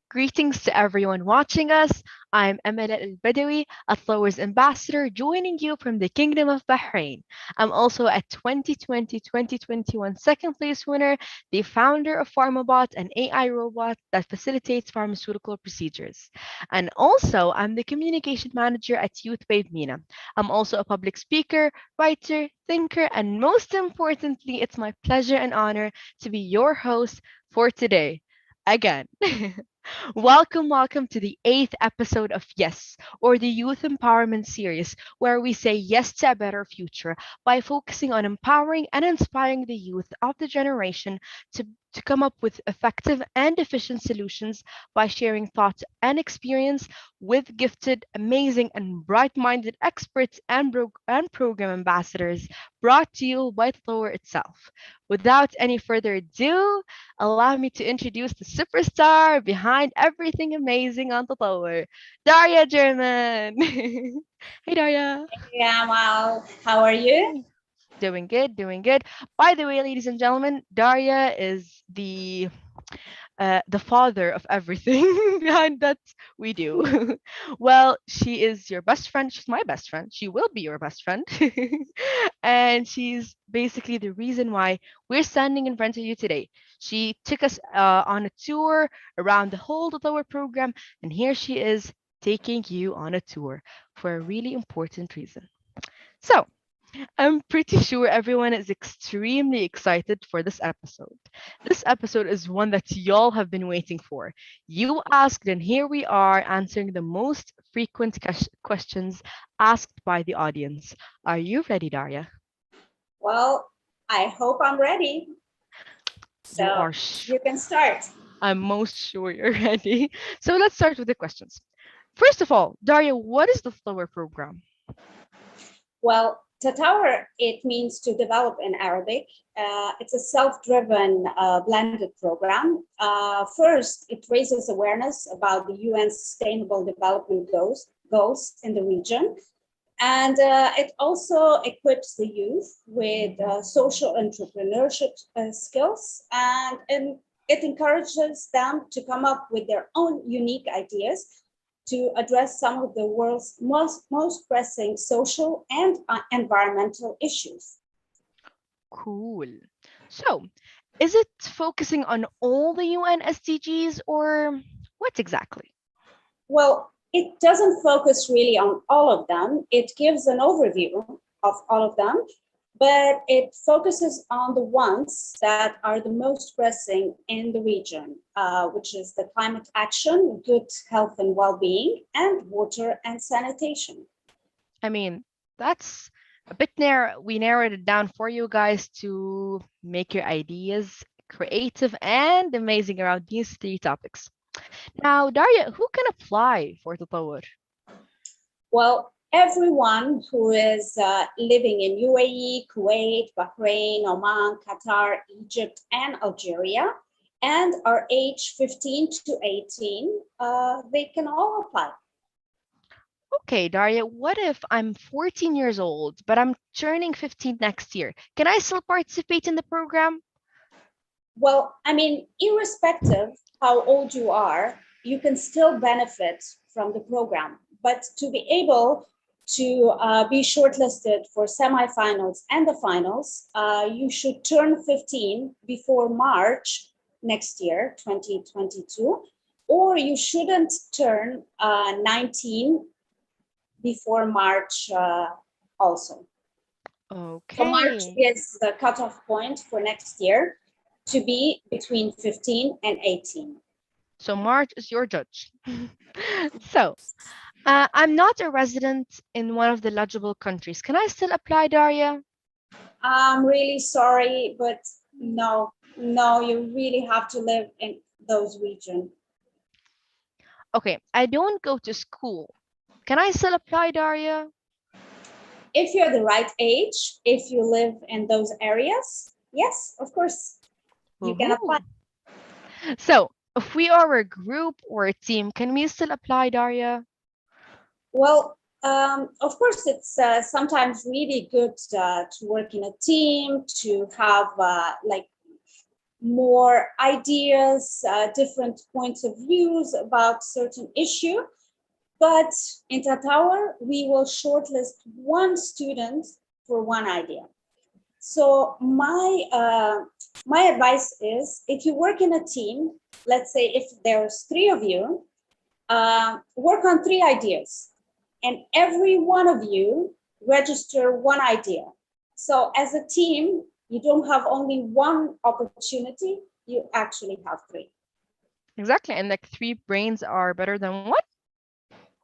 Greetings to everyone watching us. I'm Emile Al Badawi, a Flowers Ambassador, joining you from the Kingdom of Bahrain. I'm also a 2020-2021 second place winner, the founder of PharmaBot, an AI robot that facilitates pharmaceutical procedures. And also, I'm the communication manager at Youth Wave MENA. I'm also a public speaker, writer, thinker, and most importantly, it's my pleasure and honor to be your host for today. Again. Welcome to the eighth episode of Yes, or the Youth Empowerment Series, where we say yes to a better future by focusing on empowering and inspiring the youth of the generation to come up with effective and efficient solutions by sharing thoughts and experience with gifted, amazing, and bright minded experts and program ambassadors brought to you by Thor itself. Without any further ado, allow me to introduce the superstar behind everything amazing on Tatawwar, Daria German. Hey, Daria. Yeah, well, how are you? Hey. Doing good, doing good. By the way, ladies and gentlemen, Daria is the father of everything behind that we do. Well, she is your best friend. She's my best friend. She will be your best friend. And she's basically the reason why we're standing in front of you today. She took us on a tour around the whole Tower program, and here she is taking you on a tour for a really important reason. So, I'm pretty sure everyone is extremely excited for this episode. This episode is one that y'all have been waiting for. You asked, and here we are answering the most frequent questions asked by the audience. Are you ready, Daria? Well, I hope I'm ready. You So are you can start. I'm most sure you're ready. So let's start with the questions. First of all, Daria, what is the Flower program? Well, Tatawwar, it means to develop in Arabic. It's a self-driven blended program. First, it raises awareness about the UN Sustainable Development goals in the region. And it also equips the youth with social entrepreneurship skills, and it encourages them to come up with their own unique ideas to address some of the world's most pressing social and environmental issues. Cool. So, is it focusing on all the UN SDGs or what exactly? Well, it doesn't focus really on all of them. It gives an overview of all of them, but it focuses on the ones that are the most pressing in the region, which is the climate action, good health and well-being, and water and sanitation. I mean, that's a bit narrow. We narrowed it down for you guys to make your ideas creative and amazing around these three topics. Now, Daria, who can apply for Tatawwur? Well, everyone who is living in UAE, Kuwait, Bahrain, Oman, Qatar, Egypt, and Algeria, and are age 15 to 18, they can all apply. Okay, Daria, what if I'm 14 years old, but I'm turning 15 next year? Can I still participate in the program? Well, I mean, irrespective how old you are, you can still benefit from the program. But to be able to be shortlisted for semifinals and the finals, you should turn 15 before March next year, 2022, or you shouldn't turn 19 before March also. So March Okay. is the cutoff point for next year to be between 15 and 18. So March is your judge. So, I'm not a resident in one of the eligible countries. Can I still apply, Daria? I'm really sorry, but no, you really have to live in those regions. Okay, I don't go to school. Can I still apply, Daria? If you're the right age, if you live in those areas, yes, of course, you can apply. Woohoo. So, if we are a group or a team, can we still apply, Daria? Well, of course, it's sometimes really good to work in a team, to have like more ideas, different points of views about certain issue. But in Tatawwar, we will shortlist one student for one idea. So my advice is, if you work in a team, let's say if there's 3 of you, work on 3 ideas, and every one of you register one idea. So as a team, you don't have only one opportunity, you actually have 3. Exactly. And like 3 brains are better than what?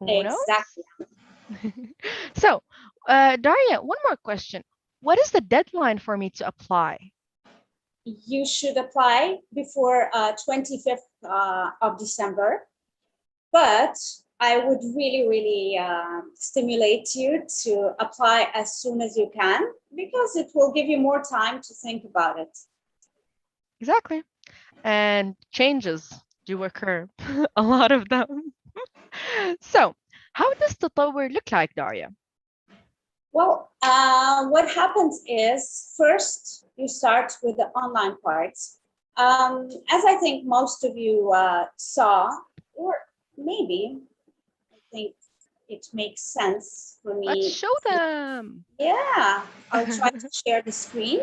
Who knows? Exactly. So, Daria, one more question. What is the deadline for me to apply? You should apply before 25th of December, but I would really, really stimulate you to apply as soon as you can, because it will give you more time to think about it. Exactly. And changes do occur, a lot of them. So, how does Tatawwur look like, Daria? Well, what happens is, first you start with the online parts. As I think most of you saw, or maybe I think it makes sense for Let's me. show them. Yeah, I'll try to share the screen.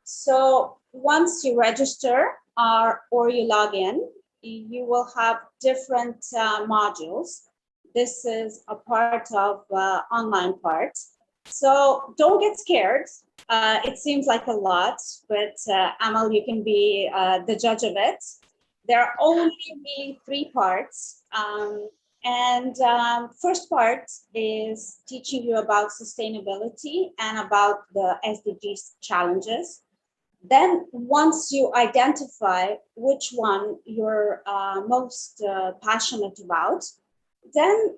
So once you register or you log in, you will have different modules. This is a part of online part. So don't get scared. It seems like a lot, but Amal, you can be the judge of it. There are only really 3 parts. And first part is teaching you about sustainability and about the SDGs challenges. Then once you identify which one you're most passionate about, then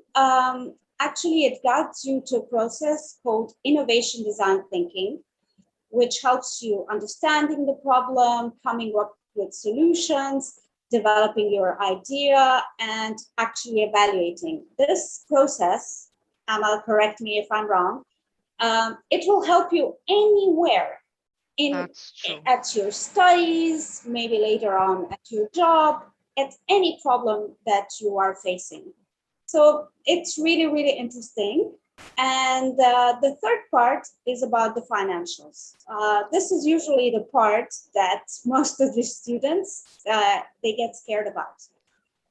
actually it guides you to a process called innovation design thinking, which helps you understanding the problem, coming up with solutions, developing your idea, and actually evaluating. This process, Amal, correct me if I'm wrong, it will help you anywhere in That's true. at your studies, maybe later on at your job, at any problem that you are facing. So it's really, really interesting. And the third part is about the financials. This is usually the part that most of the students they get scared about.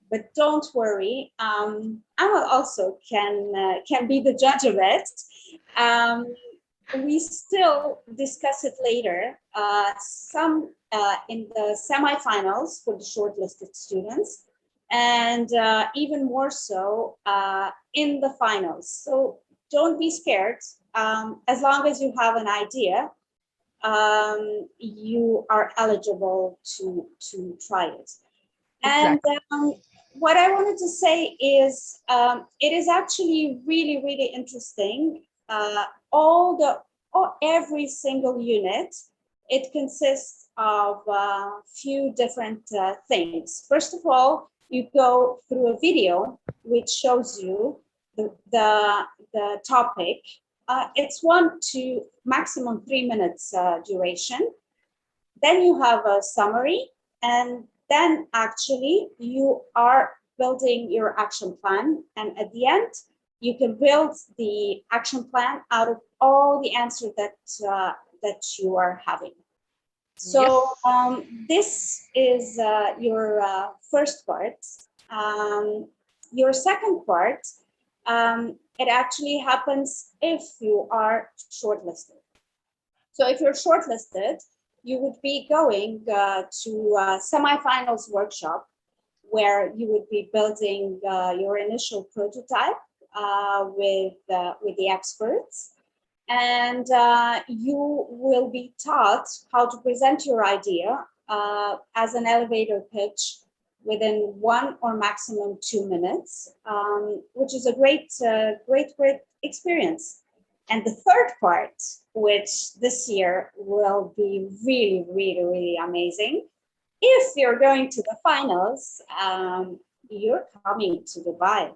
But don't worry, Amal also can be the judge of it. Um, we still discuss it later. Some in the semifinals for the shortlisted students, and even more so in the finals. So don't be scared. As long as you have an idea, you are eligible to try it. And Exactly. what I wanted to say is, it is actually really, really interesting. Every single unit, it consists of a few different things. First of all, you go through a video which shows you the topic. It's 1 to maximum 3 minutes duration. Then you have a summary, and then actually you are building your action plan. And at the end, you can build the action plan out of all the answers that you are having. So Yes. this is your first part. Your second part, it actually happens if you are shortlisted. So if you're shortlisted, you would be going to a semifinals workshop where you would be building your initial prototype with the experts, and you will be taught how to present your idea as an elevator pitch within 1 or maximum 2 minutes, which is a great experience. And the third part, which this year will be really, really, really amazing, if you're going to the finals, you're coming to Dubai.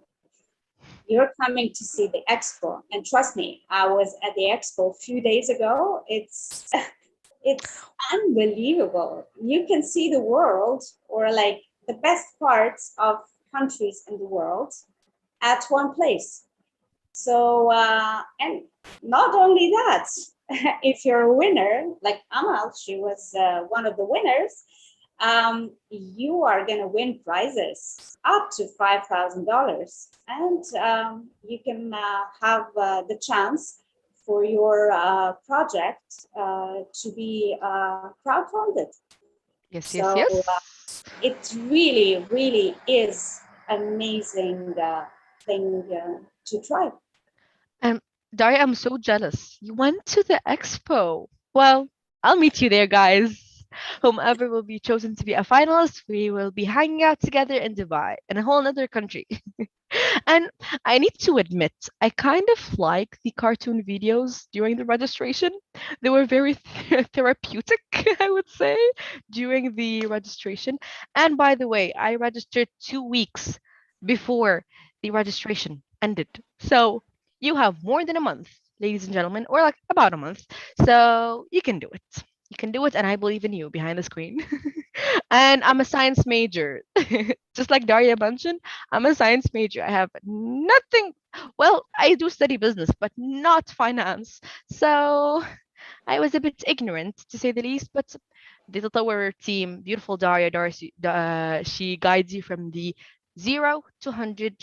you're coming to see the expo. And trust me, I was at the expo a few days ago. It's unbelievable. You can see the world, or like the best parts of countries in the world at one place. So, and not only that, if you're a winner, like Amal, she was one of the winners, you are going to win prizes up to $5,000. And you can have the chance for your project to be crowdfunded. Yes, yes, So yes. it really, really is amazing thing to try. Um, Daria, I'm so jealous. You went to the expo. Well, I'll meet you there, guys. Whomever will be chosen to be a finalist, we will be hanging out together in Dubai, in a whole other country. And I need to admit, I kind of like the cartoon videos during the registration. They were very therapeutic, I would say, during the registration. And by the way, I registered 2 weeks before the registration ended. So you have more than a month, ladies and gentlemen, or like about a month. So you can do it. You can do it, and I believe in you behind the screen. And I'm a science major. Just like Daria mentioned, I'm a science major. I have nothing. Well, I do study business, but not finance. So I was a bit ignorant, to say the least. But the Tatawwar team, beautiful Daria, Darcy, she guides you from the 0 to 100.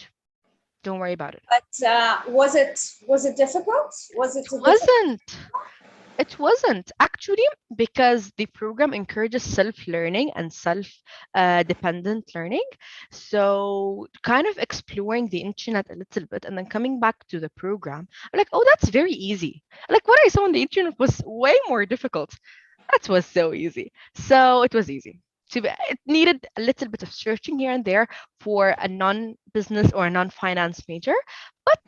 Don't worry about it. But was it difficult? Was it a difficult? Wasn't. It wasn't actually, because the program encourages self-learning and self-dependent learning. So kind of exploring the internet a little bit and then coming back to the program, I'm like, oh, that's very easy. Like what I saw on the internet was way more difficult. That was so easy. So it was easy. It needed a little bit of searching here and there for a non-business or a non-finance major, but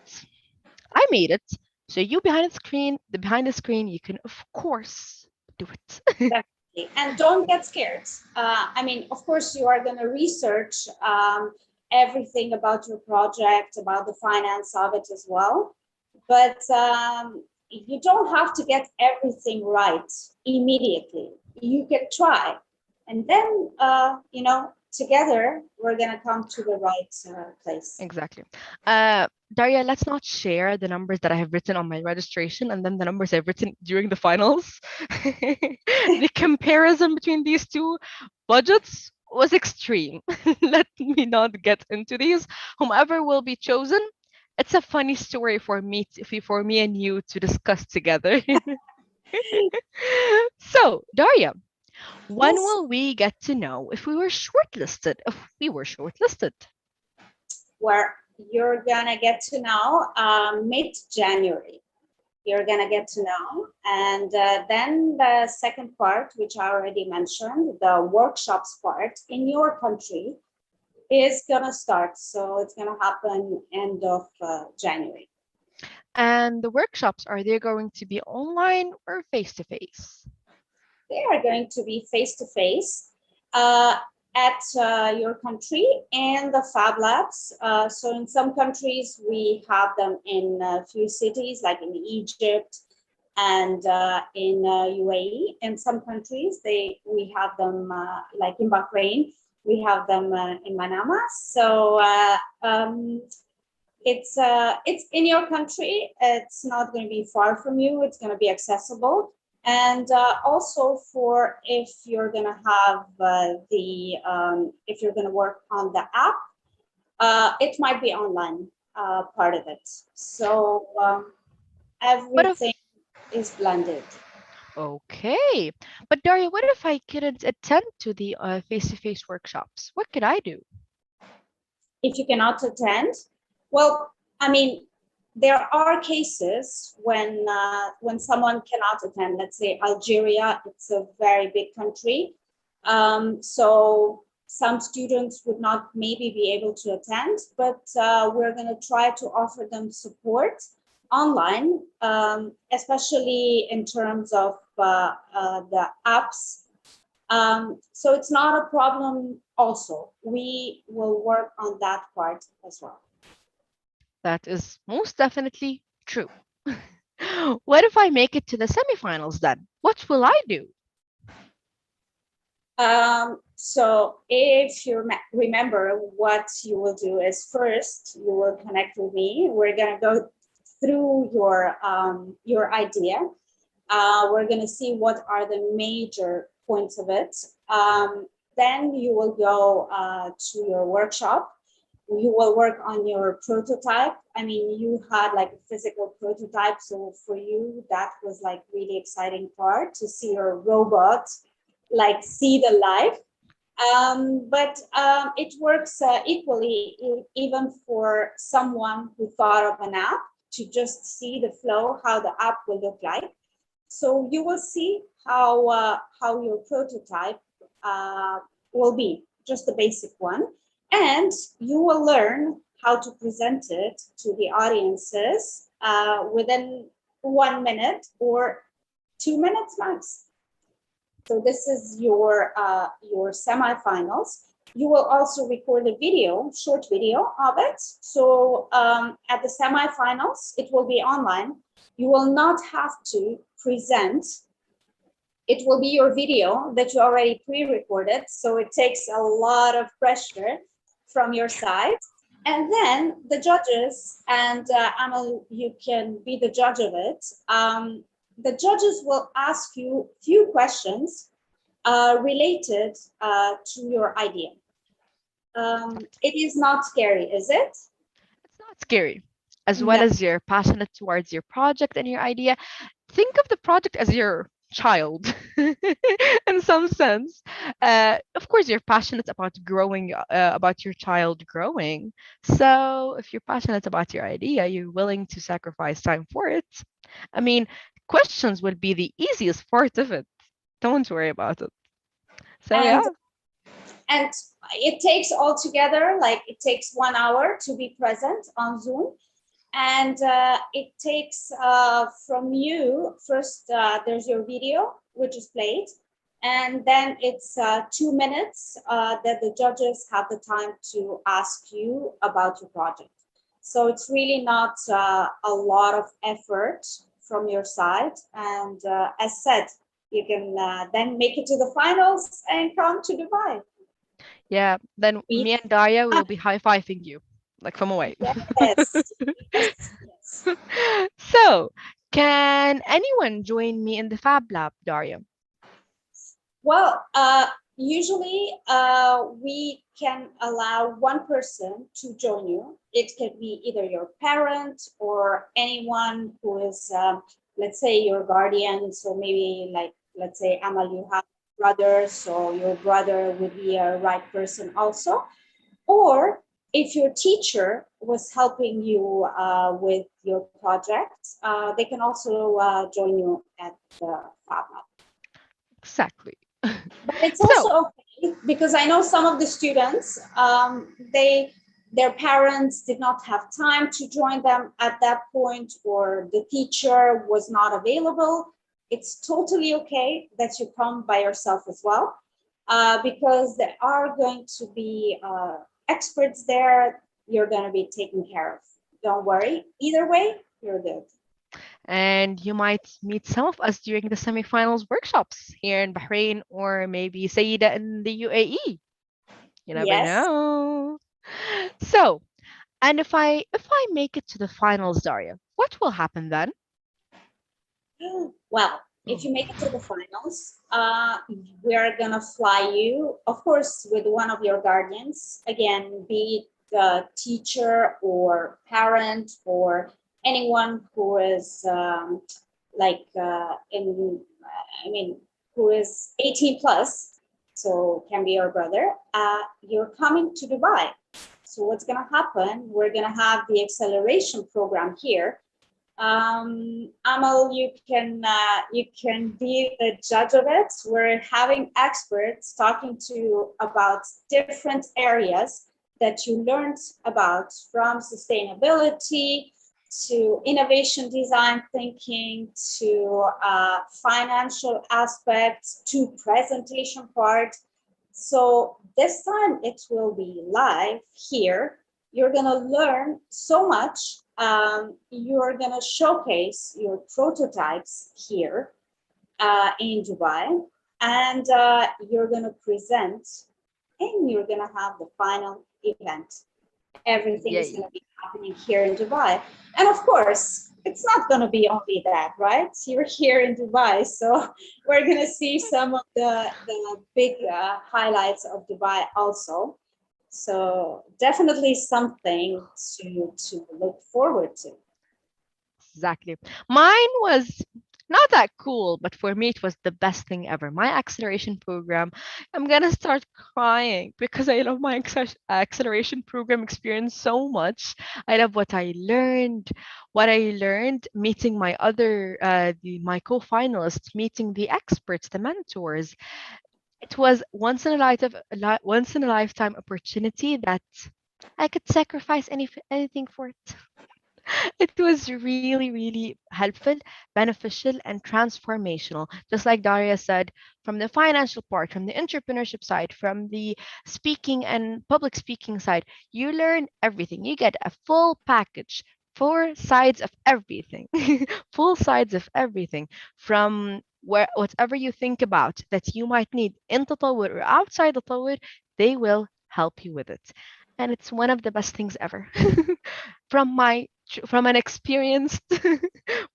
I made it. So you behind the screen, you can of course do it. Definitely. And don't get scared. I mean, of course, you are going to research everything about your project, about the finance of it as well. But you don't have to get everything right immediately. You can try. And then, together, we're going to come to the right place. Exactly. Daria, let's not share the numbers that I have written on my registration and then the numbers I've written during the finals. The comparison between these two budgets was extreme. Let me not get into these. Whomever will be chosen, it's a funny story for for me and you to discuss together. So, Daria, when Yes. will we get to know if we were shortlisted? If we were shortlisted? Where you're gonna get to know mid-January. You're gonna get to know, and then the second part, which I already mentioned, the workshops part in your country, is gonna start. So it's gonna happen end of January. And the workshops, are they going to be online or face to face? They are going to be face to face at your country and the Fab Labs. So in some countries, we have them in a few cities, like in Egypt and in UAE. In some countries, we have them like in Bahrain. We have them in Manama. So it's in your country. It's not going to be far from you. It's going to be accessible. And also for if you're going to have if you're going to work on the app, it might be online part of it. So But everything if, is blended. okay. But Daria, what if I couldn't attend to the face-to-face workshops? What could I do? If you cannot attend, well, I mean, there are cases when someone cannot attend. Let's say Algeria, it's a very big country, so some students would not maybe be able to attend, but we're going to try to offer them support online, especially in terms of the apps. So it's not a problem also. We will work on that part as well. That is most definitely true. What if I make it to the semifinals then? What will I do? So if you remember, what you will do is first you will connect with me. We're gonna go through your idea. We're gonna see what are the major points of it. Then you will go to your workshop. You will work on your prototype. I mean, you had like a physical prototype, so for you that was like really exciting part to see your robot like see the life. But it works equally even for someone who thought of an app to just see the flow, how the app will look like. So you will see how your prototype uh, will be, just the basic one, and you will learn how to present it to the audiences within 1 minute or 2 minutes max. So this is your semifinals. You will also record a video, short video of it. So at the semifinals, it will be online. You will not have to present. It will be your video that you already pre-recorded. So it takes a lot of pressure from your side. And then the judges, and Amal, you can be the judge of it. The judges will ask you a few questions related to your idea. It is not scary, is it? It's not scary. As well No. as you're passionate towards your project and your idea, think of the project as your child in some sense. Of course, you're passionate about growing, about your child growing. So if you're passionate about your idea, you're willing to sacrifice time for it. I mean, questions will be the easiest part of it. Don't worry about it. So And yeah. and it takes altogether like it takes 1 hour to be present on Zoom. And it takes from you first, there's your video, which is played. And then it's 2 minutes that the judges have the time to ask you about your project. So it's really not a lot of effort from your side. And as said, you can then make it to the finals and come to Dubai. Yeah, then We, me and Daya will be high-fiving you, like from away. yes, yes, yes. So, can anyone join me in the Fab Lab, Daria? Well, usually we can allow one person to join you. It can be either your parent or anyone who is, let's say, your guardian. So maybe, like, let's say, Amal, you have brothers, so your brother would be a right person also. Or if your teacher was helping you with your project, they can also join you at the Fab Lab. Exactly. But it's also So, okay because I know some of the students, their parents did not have time to join them at that point, or the teacher was not available. It's totally okay that you come by yourself as well, because there are going to be experts there. You're going to be taken care of. Don't worry. Either way, you're good. and you might meet some of us during the semifinals workshops here in Bahrain or maybe Saida in the UAE. You never Yes. know. So, and if I make it to the finals, Daria, what will happen then? Well, if you make it to the finals, we are gonna fly you, of course, with one of your guardians. Again, be it the teacher or parent or anyone who is like I mean, who is 18 plus, so can be your brother. You're coming to Dubai. So what's gonna happen? We're gonna have the acceleration program here. Amal, you can be the judge of it. We're having experts talking to you about different areas that you learned about, from sustainability to innovation design thinking to financial aspects to presentation part. So this time it will be live here. You're going to learn so much. You're going to showcase your prototypes here in Dubai, and you're going to present, and you're going to have the final event. Everything is going Yay. to be happening here in Dubai. And of course, it's not going to be only that, right? You're here in Dubai, so we're going to see some of the big highlights of Dubai also. So definitely something to look forward to. Exactly. Mine was not that cool, but for me, it was the best thing ever. My acceleration program, I'm gonna start crying because I love my acceleration program experience so much. I love what I learned meeting my my co-finalists, meeting the experts, the mentors. It was once in a lifetime opportunity that I could sacrifice anything for it. It was really, really helpful, beneficial, and transformational. Just like Daria said, from the financial part, from the entrepreneurship side, from the speaking and public speaking side, you learn everything. You get a full package, four sides of everything, full sides of everything from whatever you think about that you might need in Tatawwur or outside Tatawwur, they will help you with it. And it's one of the best things ever. From an experienced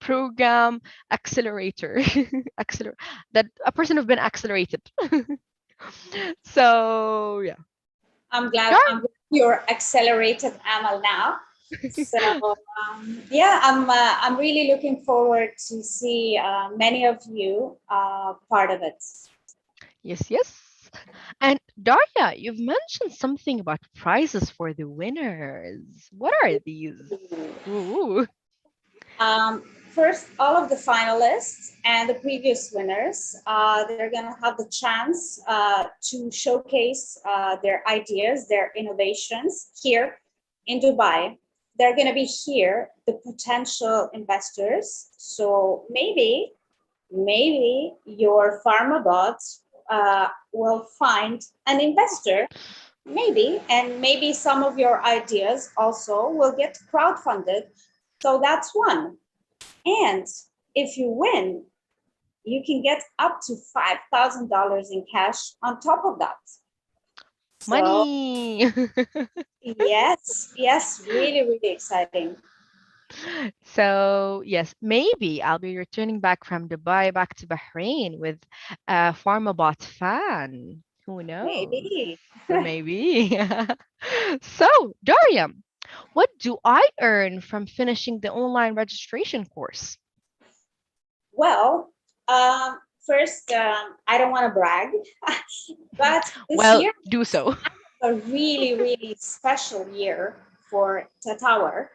program accelerator that a person who's been accelerated. So yeah. I'm glad you're accelerated Amal now. So yeah, I'm really looking forward to see many of you part of it. Yes, yes. And Daria, you've mentioned something about prizes for the winners. What are these? Ooh. First, all of the finalists and the previous winners, they're going to have the chance to showcase their ideas, their innovations here in Dubai. They're going to be here, the potential investors. So maybe your pharmabot will find an investor, maybe, and maybe some of your ideas also will get crowdfunded. So that's one. And if you win, you can get up to $5,000 in cash on top of that. So Money. yes, really, really exciting. So, yes, maybe I'll be returning back from Dubai back to Bahrain with a Pharmabot fan. Who knows? Maybe. Maybe. So, Daria, what do I earn from finishing the online registration course? Well, first, I don't want to brag, but this Well, year do so. a really, really special year for Tatawwar.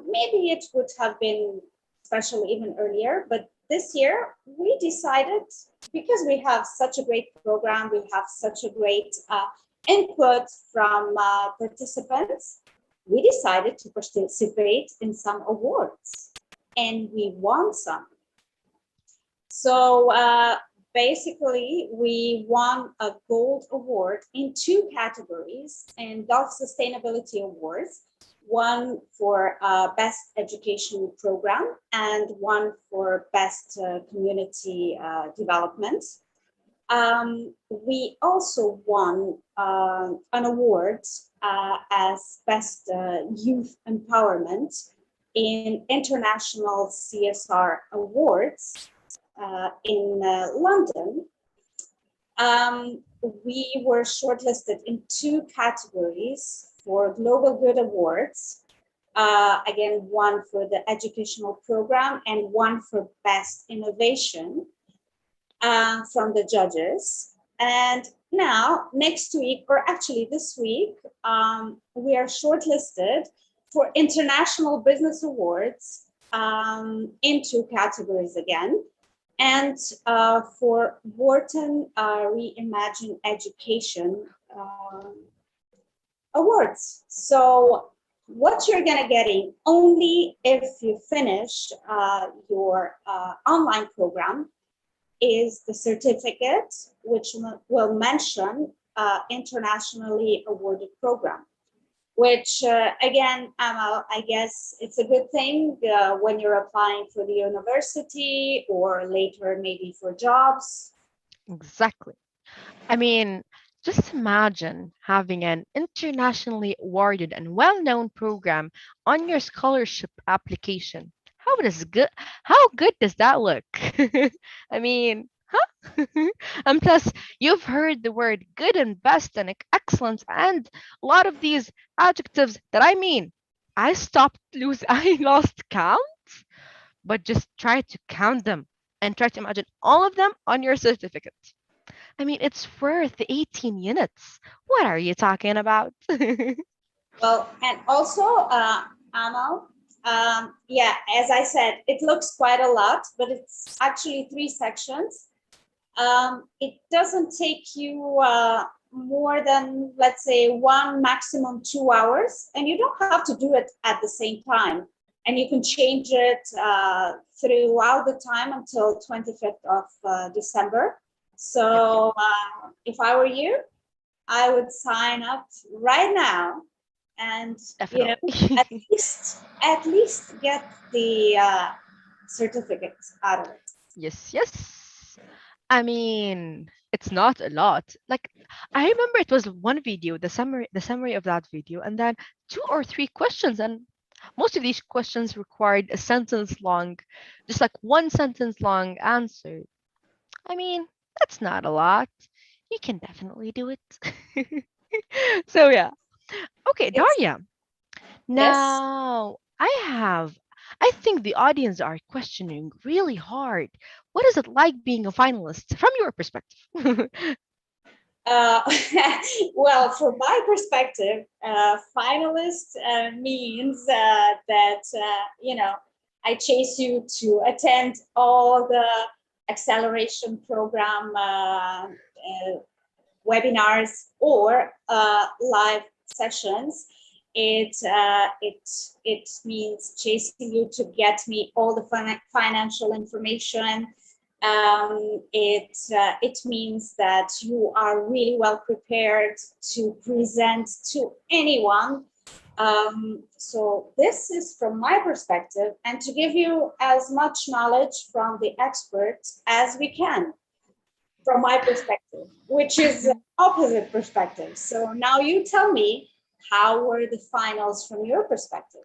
Maybe it would have been special even earlier, but this year we decided, because we have such a great program, we have such a great input from participants, we decided to participate in some awards, and we won some. So basically, we won a gold award in two categories in Gulf Sustainability Awards, one for Best Education Program and one for Best Community Development. We also won an award as Best Youth Empowerment in International CSR Awards in London. We were shortlisted in two categories for Global Good Awards. Again, one for the educational program and one for Best Innovation from the judges. And now, next week, or actually this week, we are shortlisted for International Business Awards in two categories again. And for Wharton Reimagine Education Awards. So what you're gonna getting only if you finish your online program is the certificate, which will mention internationally awarded program. which again, Amal, I guess it's a good thing when you're applying for the university or later maybe for jobs. Exactly. I mean, just imagine having an internationally awarded and well-known program on your scholarship application. How good does that look? I mean, huh? And plus, you've heard the word good and best and excellence and a lot of these adjectives that I mean. I lost count, but just try to count them and try to imagine all of them on your certificate. I mean, it's worth 18 units. What are you talking about? Well, and also, Amal, yeah, as I said, it looks quite a lot, but it's actually 3 sections. It doesn't take you more than, let's say, one, maximum 2 hours, and you don't have to do it at the same time. And you can change it throughout the time until 25th of December. Yep, yep, So if I were you, I would sign up right now, and at definitely. least get the certificate out of it. Yes, yes. I mean, it's not a lot. Like I remember it was one video, the summary of that video, and then two or three questions, and most of these questions required a sentence long, just like one sentence long answer. I mean, that's not a lot. You can definitely do it. So yeah. Okay, It's Daria. yes. Now, I think the audience are questioning really hard. What is it like being a finalist from your perspective? Uh, well, from my perspective, finalist means that I chase you to attend all the acceleration program webinars or live sessions. It means chasing you to get me all the financial information. It means that you are really well prepared to present to anyone. So this is from my perspective, and to give you as much knowledge from the experts as we can from my perspective, which is opposite perspective. So now you tell me, how were the finals from your perspective?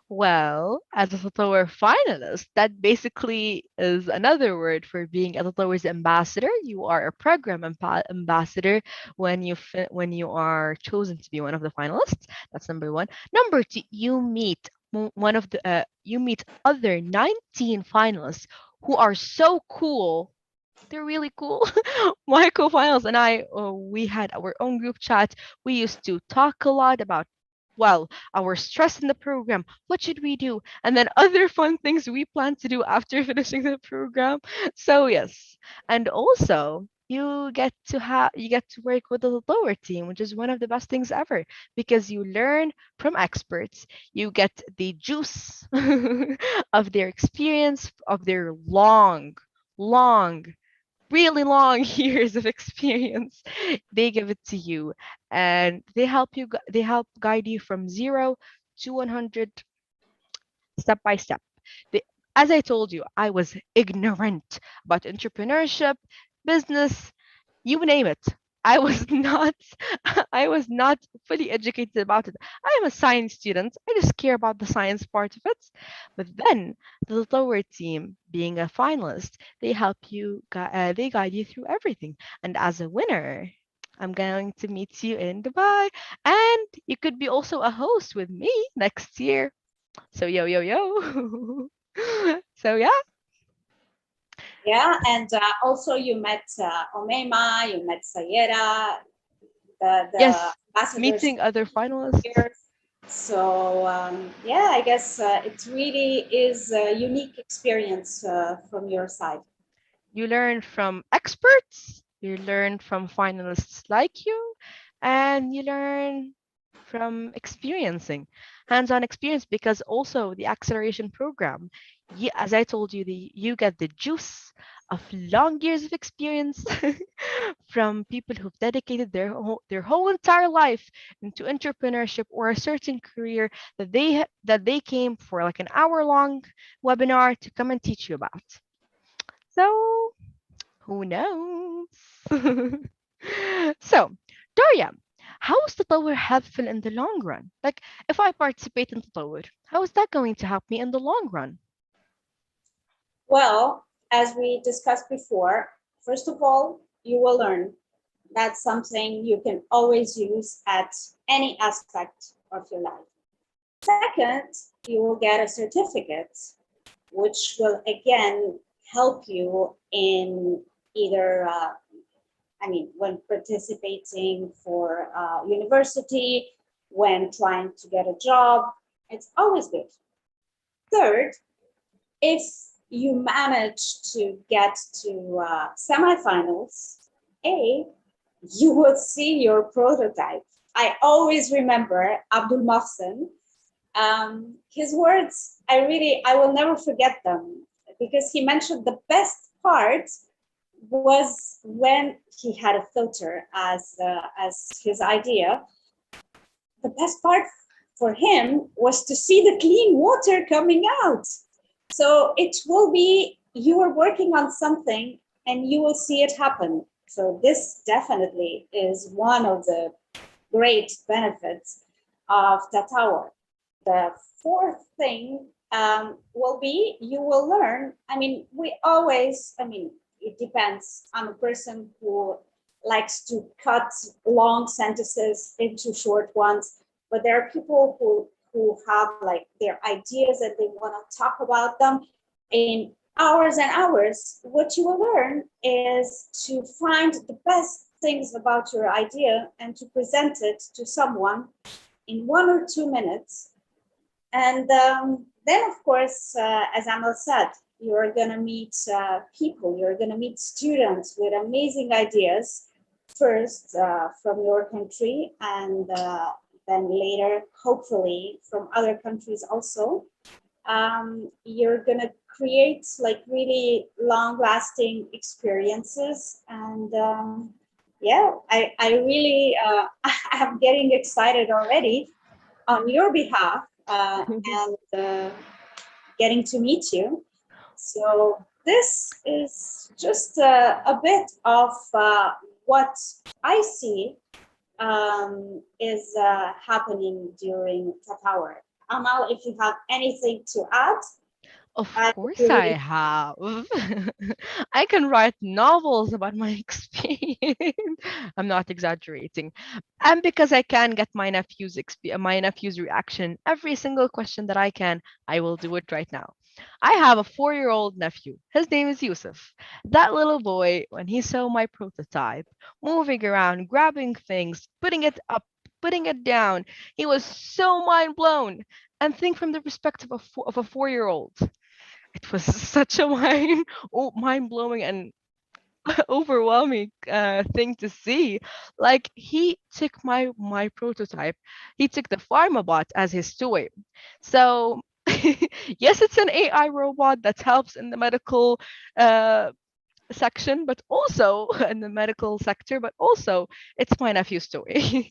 Well, as a Tatawwar finalist, that basically is another word for being a Tatawwar's ambassador. You are a program ambassador when when you are chosen to be one of the finalists. That's number one. Number two, you meet other 19 finalists who are so cool. They're really cool. My co-finals and I, we had our own group chat. We used to talk a lot about, well, our stress in the program. What should we do? And then other fun things we plan to do after finishing the program. So yes, and also you get to work with the lower team, which is one of the best things ever because you learn from experts. You get the juice of their experience, of their long really long years of experience. They give it to you and they help guide you from 0 to 100 step by step. They, as I told you, I was ignorant about entrepreneurship, business, you name it. I was not I was not fully educated about it. I am a science student. I just care about the science part of it. But then the lower team, being a finalist, they help you they guide you through everything. And as a winner, I'm going to meet you in Dubai. And you could be also a host with me next year. So yo yo yo. So yeah, Yeah, and also you met Omema, you met Sayera, the yes, ambassadors meeting other finalists. here. So yeah, I guess it really is a unique experience from your side. You learn from experts, you learn from finalists like you, and you learn from experiencing hands-on experience because also the acceleration program. as I told you, you get the juice of long years of experience from people who've dedicated their whole entire life into entrepreneurship or a certain career that they came for like an hour long webinar to come and teach you about. So who knows? So, Daria, how is Tatawwur helpful in the long run? Like, if I participate in Tatawwur, how is that going to help me in the long run? Well, as we discussed before, first of all, you will learn. That's something you can always use at any aspect of your life. Second, you will get a certificate, which will again help you in either, when participating for university, when trying to get a job, it's always good. Third, if you manage to get to semifinals, you will see your prototype. I always remember Abdul Mohsen. His words, I will never forget them because he mentioned the best part was when he had a filter as his idea. The best part for him was to see the clean water coming out. So it will be, you are working on something and you will see it happen. So this definitely is one of the great benefits of Tatawwur. The fourth thing will be you will learn. It depends. I'm a person who likes to cut long sentences into short ones, but there are people who have like their ideas that they want to talk about them in hours and hours. What you will learn is to find the best things about your idea and to present it to someone in 1 or 2 minutes. And then, of course, as Amal said, you're going to meet people, you're going to meet students with amazing ideas, first from your country, and then later, hopefully, from other countries also. You're going to create like really long lasting experiences. And I really, I'm getting excited already on your behalf and getting to meet you. So this is just a bit of what I see is happening during Tatawwur. Amal, if you have anything to add, Of I would course I really. have. I can write novels about my experience. I'm not exaggerating. And because I can get my nephew's reaction every single question that I can, I will do it right now. I have a 4-year-old nephew. His name is Yusuf. That little boy, when he saw my prototype, moving around, grabbing things, putting it up, putting it down, he was so mind blown. And think from the perspective of a 4-year-old, it was such a mind blowing and overwhelming thing to see. Like he took my prototype, he took the pharmabot as his toy. So yes, it's an AI robot that helps in the medical uh, section, but also in the medical sector, but also it's my nephew's story.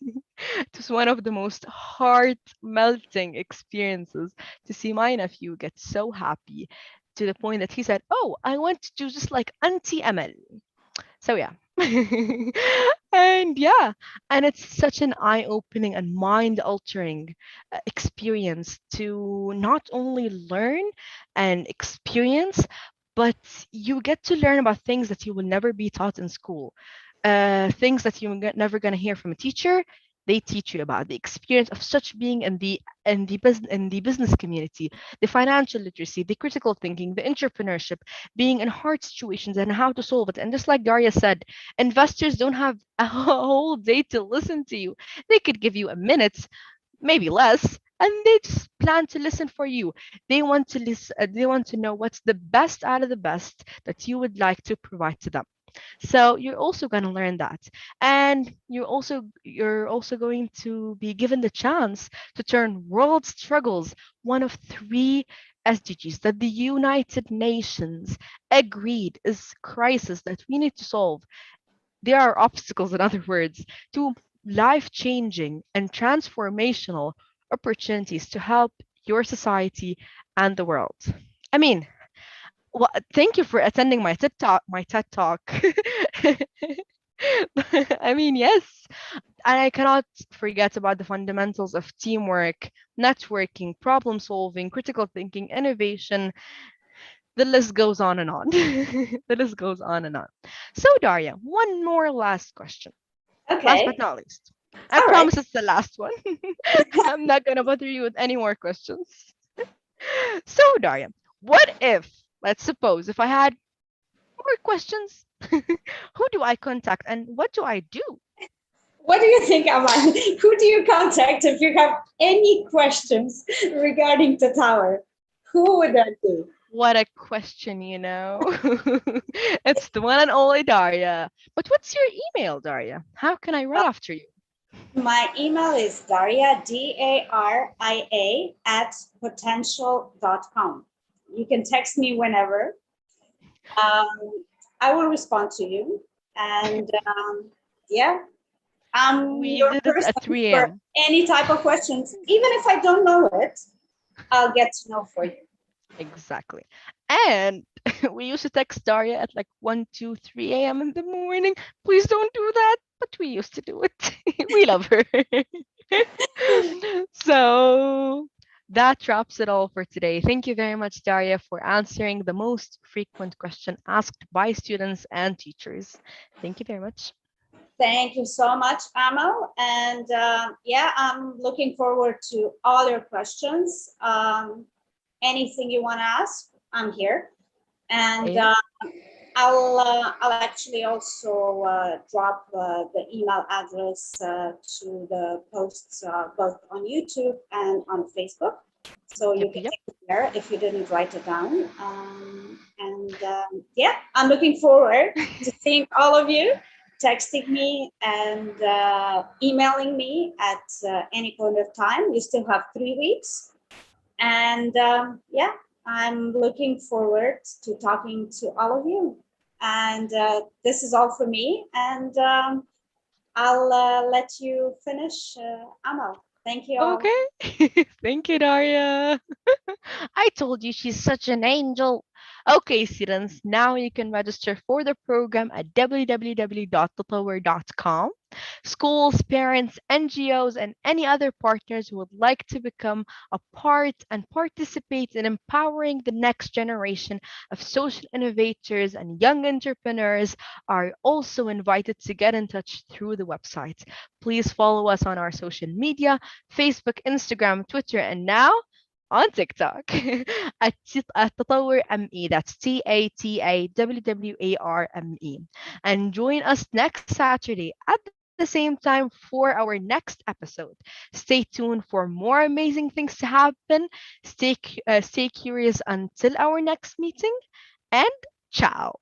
It was one of the most heart melting experiences to see my nephew get so happy to the point that he said, "Oh, I want to do just like Auntie Emil." So yeah. And yeah, and it's such an eye-opening and mind-altering experience to not only learn and experience, but you get to learn about things that you will never be taught in school. Things that you're never going to hear from a teacher. They teach you about the experience of such being in the business community, the financial literacy, the critical thinking, the entrepreneurship, being in hard situations and how to solve it. And just like Daria said, investors don't have a whole day to listen to you. They could give you a minute, maybe less, and they just plan to listen for you. They want to listen, they want to know what's the best out of the best that you would like to provide to them. So you're also going to learn that, and you're also going to be given the chance to turn world struggles, one of three SDGs that the United Nations agreed is crisis that we need to solve. There are obstacles, in other words, to life-changing and transformational opportunities to help your society and the world. I mean, well, thank you for attending my TED Talk. My TED Talk. I mean, yes, and I cannot forget about the fundamentals of teamwork, networking, problem solving, critical thinking, innovation. The list goes on and on. The list goes on and on. So, Daria, one more last question. Last but Okay. not least. I All right. promise it's the last one. I'm not going to bother you with any more questions. So, Daria, what if, let's suppose, if I had more questions, who do I contact and what do I do? What do you think, Aman? Who do you contact if you have any questions regarding the tower? Who would that be? What a question, you know. It's the one and only Daria. But what's your email, Daria? How can I write after you? My email is Daria, Daria, at potential.com. You can text me whenever. I will respond to you. And yeah, I'm We your did it at person 3 for a.m. any type of questions. Even if I don't know it, I'll get to know for you. Exactly. And we used to text Daria at like 1, 2, 3 a.m. in the morning. Please don't do that. But we used to do it. We love her. So that wraps it all for today. Thank you very much, Daria, for answering the most frequent question asked by students and teachers. Thank you very much. Thank you so much, Amal. And yeah, I'm looking forward to all your questions. Anything you want to ask, I'm here. And Eh? I'll actually also drop the email address to the posts both on YouTube and on Facebook. So you Yep, can yep. take it there if you didn't write it down. And yeah, I'm looking forward to seeing all of you texting me and emailing me at any point of time. You still have 3 weeks. And yeah, I'm looking forward to talking to all of you. And this is all for me. And I'll let you finish, Amal. Thank you all. Okay. Thank you, Daria. I told you she's such an angel. Okay, students, now you can register for the program at www.tatawwar.com. Schools, parents, NGOs, and any other partners who would like to become a part and participate in empowering the next generation of social innovators and young entrepreneurs are also invited to get in touch through the website. Please follow us on our social media: Facebook, Instagram, Twitter, and now on TikTok at Tatawwar ME. That's TATAWWARME. And join us next Saturday at the same time for our next episode. Stay tuned for more amazing things to happen. Stay curious until our next meeting, and ciao.